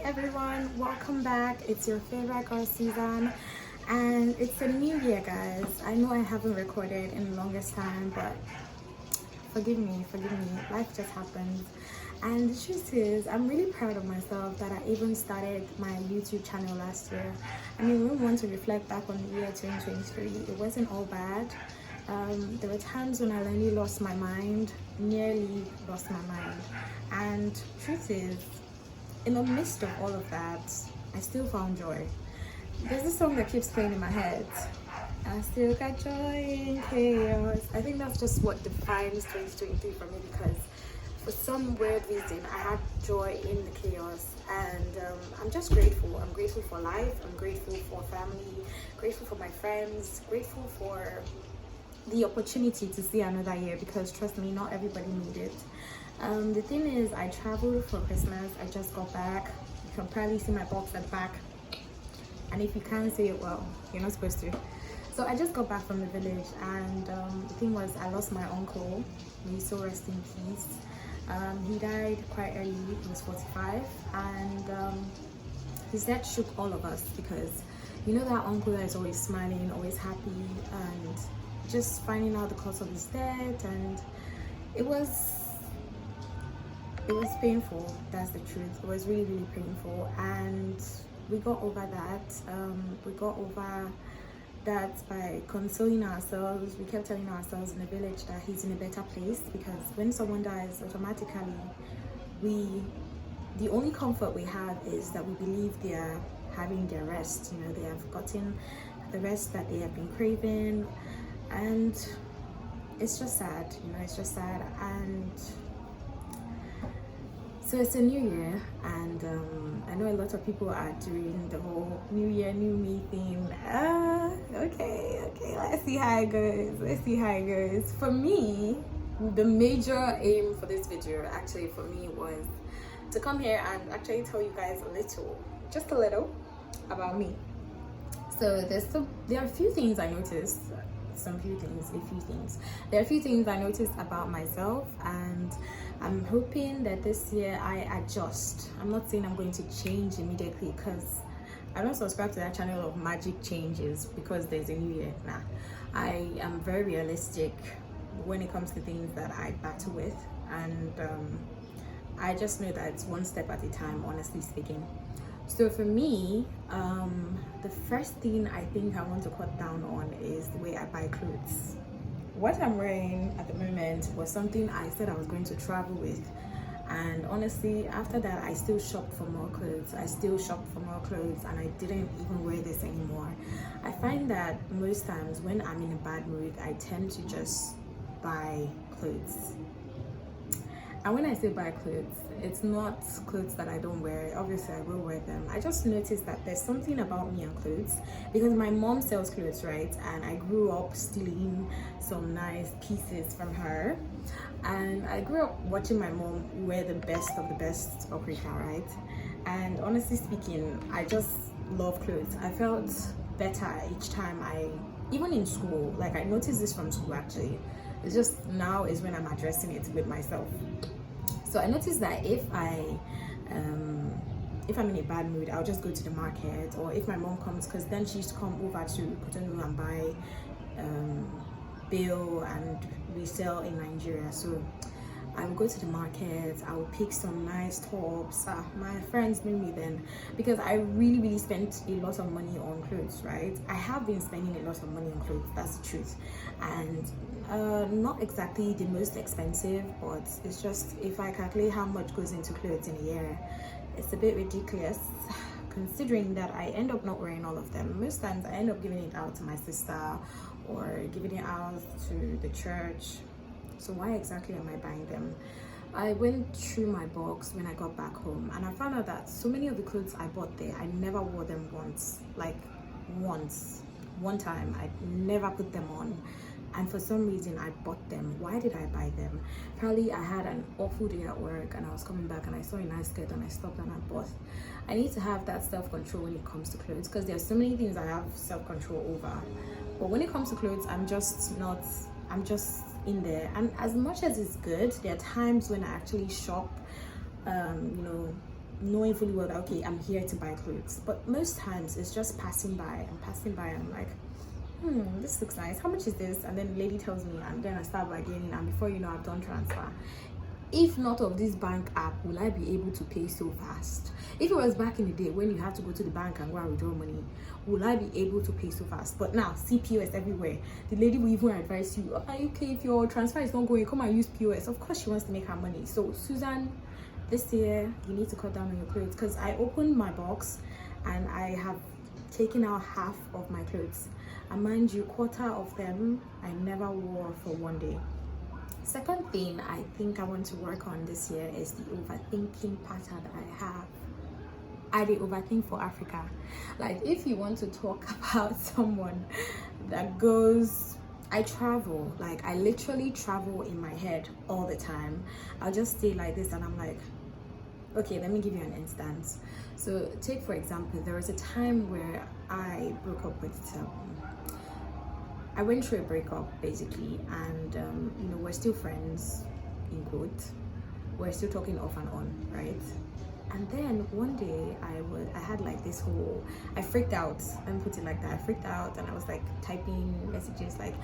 everyone, welcome back. It's your favorite girl Susan, and it's a new year, guys. I know I haven't recorded in the longest time, but forgive me, life just happens. And the truth is, I'm really proud of myself that I even started my YouTube channel last year. I mean, we want to reflect back on the year 2023. It wasn't all bad. There were times when I nearly lost my mind, and truth is, in the midst of all of that, I still found joy. There's this song that keeps playing in my head. I still got joy in chaos. I think that's just what defines 2023 for me, because for some weird reason I had joy in the chaos, and I'm just grateful. I'm grateful for life, I'm grateful for family, grateful for my friends, grateful for the opportunity to see another year, because trust me, not everybody needs it. The thing is, I traveled for Christmas. I just got back. You can probably see my box at the back, and if you can't see it, well, you're not supposed to. So I just got back from the village, and the thing was, I lost my uncle. May he so rest in peace. He died quite early. He was 45, and his death shook all of us, because you know that uncle that is always smiling, always happy, and just finding out the cause of his death, and it was painful. That's the truth. It was really painful, and we got over that by consoling ourselves. We kept telling ourselves in the village that he's in a better place, because when someone dies, automatically the only comfort we have is that we believe they are having their rest. You know, they have gotten the rest that they have been craving, and it's just sad. You know, it's just sad. And so it's a new year, and I know a lot of people are doing the whole new year, new me thing. Okay, let's see how it goes. For me, the major aim for this video, actually for me, was to come here and actually tell you guys just a little about me. So there are a few things I noticed. There are a few things I noticed about myself, and I'm hoping that this year I adjust. I'm not saying I'm going to change immediately, because I don't subscribe to that channel of magic changes because there's a new year. Nah, I am very realistic when it comes to things that I battle with, and I just know that it's one step at a time, honestly speaking. So for me, the first thing I think I want to cut down on is the way I buy clothes. What I'm wearing at the moment was something I said I was going to travel with, and honestly, after that, I still shopped for more clothes. And I didn't even wear this anymore. I find that most times when I'm in a bad mood, I tend to just buy clothes. And when I say buy clothes, it's not clothes that I don't wear. Obviously, I will wear them. I just noticed that there's something about me and clothes, because my mom sells clothes, right? And I grew up stealing some nice pieces from her. And I grew up watching my mom wear the best of the best paprika, right? And honestly speaking, I just love clothes. I felt better each time even in school, like I noticed this from school actually. It's just now is when I'm addressing it with myself. So I noticed that if I'm in a bad mood, I'll just go to the market, or if my mom comes, because then she used to come over to Cotonou and buy bill and resell in Nigeria. So I will go to the market, I will pick some nice tops. My friends knew me then, because I really spent a lot of money on clothes, right? I have been spending a lot of money on clothes, that's the truth. And not exactly the most expensive, but it's just, if I calculate how much goes into clothes in a year, it's a bit ridiculous, considering that I end up not wearing all of them. Most times I end up giving it out to my sister, or giving it out to the church. So why exactly am I buying them? I went through my box when I got back home, and I found out that so many of the clothes I bought there, I never wore them once. Like one time, I never put them on, and for some reason I bought them. Why did I buy them? Probably I had an awful day at work, and I was coming back and I saw a nice skirt and I stopped and I bought. I need to have that self-control when it comes to clothes, because there's so many things I have self-control over, but when it comes to clothes, I'm just in there. And as much as it's good, there are times when I actually shop knowing fully well that okay, I'm here to buy clothes. But most times it's just passing by. I'm passing by and I'm like, this looks nice. How much is this? And then the lady tells me, and then I start bargaining, and before you know, I've done transfer. If not of this bank app, will I be able to pay so fast? If it was back in the day when you had to go to the bank and go and withdraw money, will I be able to pay so fast? But now, see POS everywhere. The lady will even advise you, okay, if your transfer is not going, come and use POS. Of course, she wants to make her money. So, Susan, this year, you need to cut down on your clothes, because I opened my box and I have taken out half of my clothes. And mind you, quarter of them I never wore for one day. Second thing I think I want to work on this year is the overthinking pattern I have. I did overthink for Africa. Like, if you want to talk about someone that goes, I travel, like I literally travel in my head all the time. I'll just stay like this and I'm like, okay, let me give you an instance. So take for example, there was a time where I broke up with I went through a breakup basically, and you know, we're still friends in quote. We're still talking off and on, right? And then one day I had like this whole, I freaked out, let me put it like that. I freaked out and I was like typing messages like,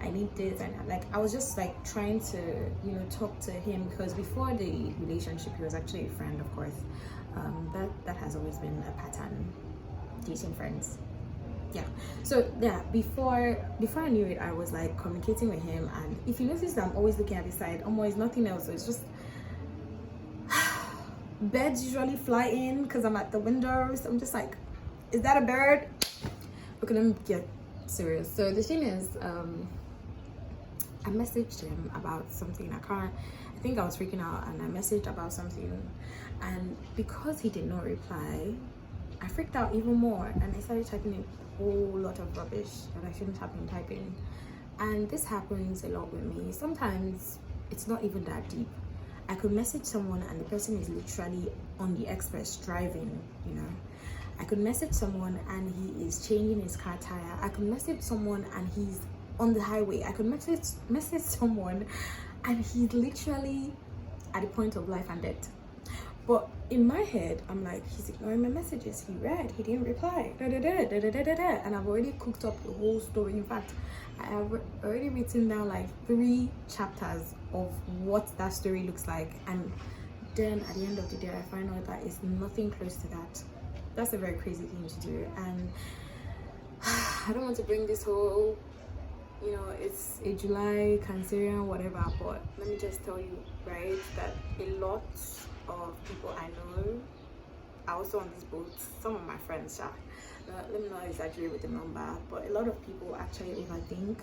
I need this, and like I was just like trying to, you know, talk to him, because before the relationship he was actually a friend, of course. That has always been a pattern, dating friends. Yeah, so yeah, before I knew it, I was like communicating with him, and if you notice, I'm always looking at the side. Almost nothing else, so it's just birds usually fly in because I'm at the windows. I'm just like, is that a bird? Okay, let me get serious. So the thing is, I messaged him about something. I think I was freaking out, and I messaged about something, and because he did not reply, I freaked out even more, and I started typing a whole lot of rubbish that I shouldn't have been typing. And this happens a lot with me. Sometimes it's not even that deep. I could message someone and the person is literally on the express driving, you know. I could message someone and he is changing his car tire. I could message someone and he's on the highway. I could message someone and he's literally at the point of life and death. But in my head, I'm like, he's ignoring my messages. He read, he didn't reply. And I've already cooked up the whole story. In fact, I have already written down like 3 chapters of what that story looks like. And then at the end of the day, I find out that it's nothing close to that. That's a very crazy thing to do. And I don't want to bring this whole, you know, it's a July Cancerian whatever, but let me just tell you, right, that a lot of people I know are also on this boat. Some of my friends, let me not exaggerate with the number, but a lot of people actually overthink,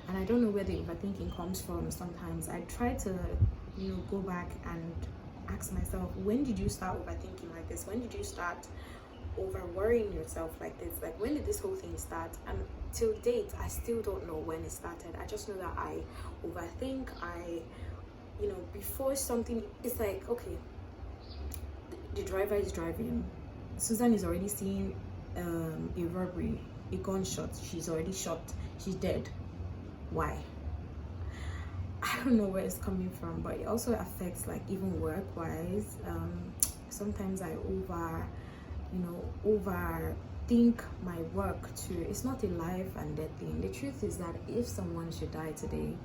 and I don't know where the overthinking comes from. Sometimes I try to, you know, go back and ask myself, when did you start overthinking like this? When did you start over worrying yourself like this? Like, when did this whole thing start? And till date, I still don't know when it started. I just know that I overthink. You know, before something, it's like, okay, the driver is driving, Susan is already seeing a robbery, a gunshot, she's already shot, she's dead. Why? I don't know where it's coming from, but it also affects like even work wise. Sometimes I overthink my work too. It's not a life and death thing. The truth is that if someone should die today,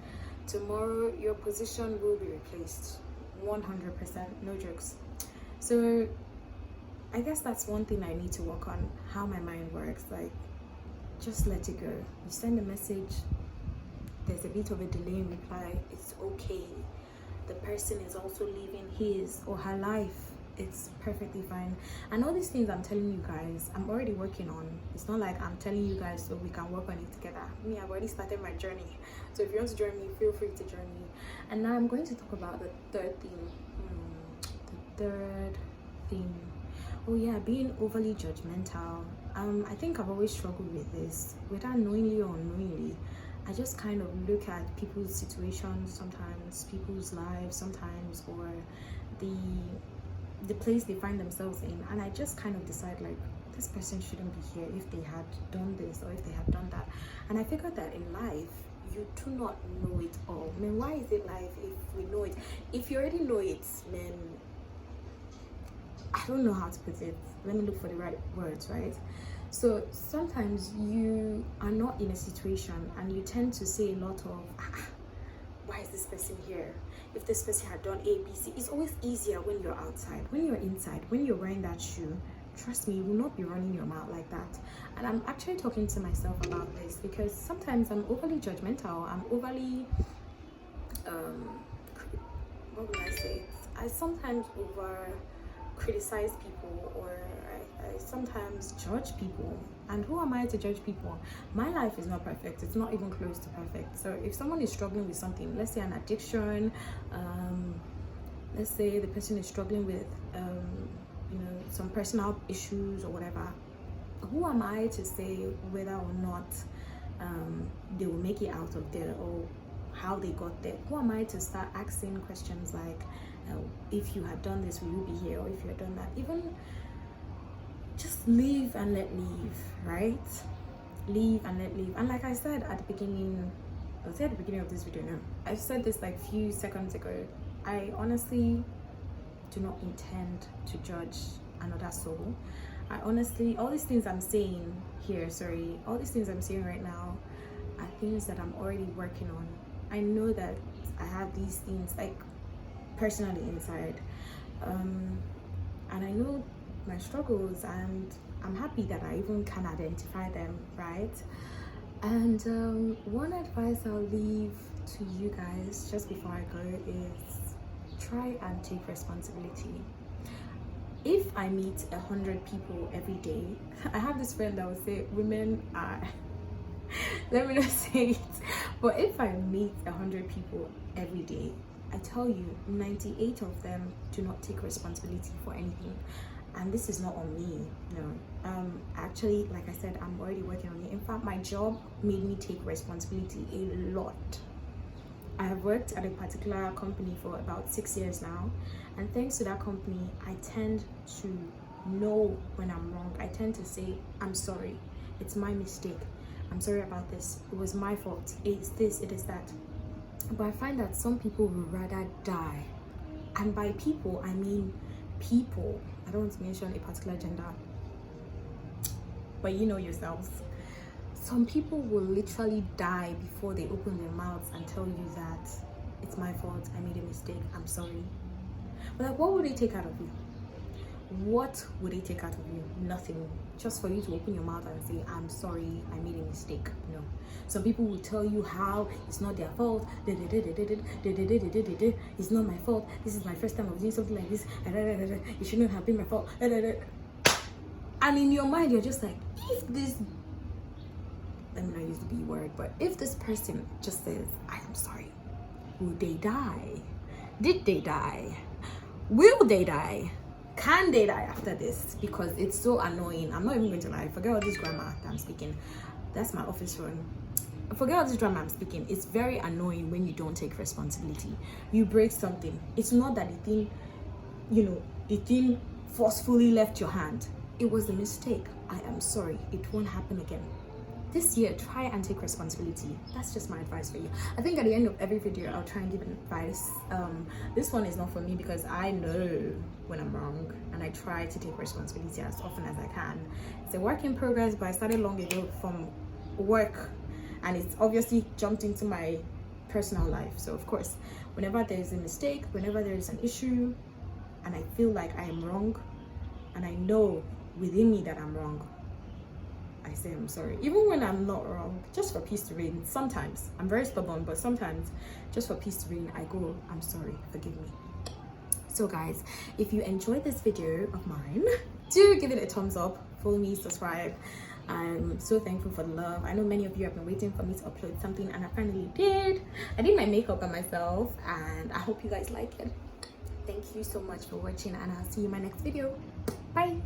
tomorrow your position will be replaced 100%, no jokes. So I guess that's one thing I need to work on, how my mind works. Like, just let it go. You send a message, there's a bit of a delay in reply, it's okay. The person is also living his or her life, it's perfectly fine. And all these things I'm telling you guys, I'm already working on. It's not like I'm telling you guys so we can work on it together. Me, I've already started my journey. So if you want to join me, feel free to join me. And now I'm going to talk about the third thing. Oh yeah, being overly judgmental. I think I've always struggled with this, whether knowingly or unknowingly. I just kind of look at people's situations sometimes, people's lives sometimes, or the place they find themselves in, and I just kind of decide like, this person shouldn't be here if they had done this or if they had done that. And I figured that in life, you do not know it all. I mean, why is it life if we know it? If you already know it, then I don't know how to put it. Let me look for the right words, right? So sometimes you are not in a situation and you tend to say a lot of, why is this person here? If this person had done A, B, C, it's always easier when you're outside. When you're inside, when you're wearing that shoe, trust me, you will not be running your mouth like that. And I'm actually talking to myself about this because sometimes I'm overly judgmental. I'm overly, what would I say? I sometimes over criticize people, or I sometimes judge people. And who am I to judge people? My life is not perfect. It's not even close to perfect. So if someone is struggling with something, let's say an addiction, let's say the person is struggling with some personal issues or whatever, who am I to say whether or not they will make it out of there, or how they got there? Who am I to start asking questions like, if you had done this, will you be here? Or if you had done that? Even just leave and let leave, right? Leave and let leave. And like I said at the beginning, of this video, no, I said this like a few seconds ago, I honestly do not intend to judge another soul. I honestly, all these things I'm saying here, all these things I'm saying right now are things that I'm already working on. I know that I have these things like personally inside, and I know my struggles, and I'm happy that I even can identify them, right? And one advice I'll leave to you guys just before I go is try and take responsibility. If I meet 100 people every day, I have this friend that will say women are let me not say it, but if I meet 100 people every day, I tell you 98 of them do not take responsibility for anything. And this is not on me, no. Actually, like I said, I'm already working on it. In fact, my job made me take responsibility a lot. I have worked at a particular company for about 6 years now, and thanks to that company, I tend to know when I'm wrong. I tend to say, I'm sorry, it's my mistake, I'm sorry about this, it was my fault, it's this, it is that. But I find that some people would rather die, and by people I mean people. I don't want to mention a particular gender, but you know yourselves. Some people will literally die before they open their mouths and tell you that it's my fault, I made a mistake, I'm sorry. But like, what would they take out of you? What would they take out of you? Nothing. Just for you to open your mouth and say, I'm sorry, I made a mistake. No. Some people will tell you how it's not their fault. It's not my fault. This is my first time of doing something like this. It shouldn't have been my fault. And in your mind, you're just like, if this, let me not use the B word, but if this person just says, I am sorry, will they die? Did they die? Will they die? Can they die after this? Because it's so annoying. I'm not even going to lie. Forget all this grammar that I'm speaking. That's my office phone. Forget all this drama I'm speaking. It's very annoying when you don't take responsibility. You break something. It's not that the thing forcefully left your hand. It was a mistake. I am sorry. It won't happen again. This year, try and take responsibility. That's just my advice for you. I think at the end of every video, I'll try and give advice. This one is not for me because I know when I'm wrong, and I try to take responsibility as often as I can. It's a work in progress, but I started long ago from work, and it's obviously jumped into my personal life. So of course, whenever there is a mistake, whenever there is an issue, and I feel like I am wrong, and I know within me that I'm wrong, I say I'm sorry, even when I'm not wrong, just for peace to reign. Sometimes I'm very stubborn, but sometimes just for peace to reign, I go, I'm sorry, forgive me. So guys, if you enjoyed this video of mine, do give it a thumbs up, follow me, subscribe. I'm so thankful for the love. I know many of you have been waiting for me to upload something, and I finally did. I did my makeup by myself, and I hope you guys like it. Thank you so much for watching, and I'll see you in my next video. Bye.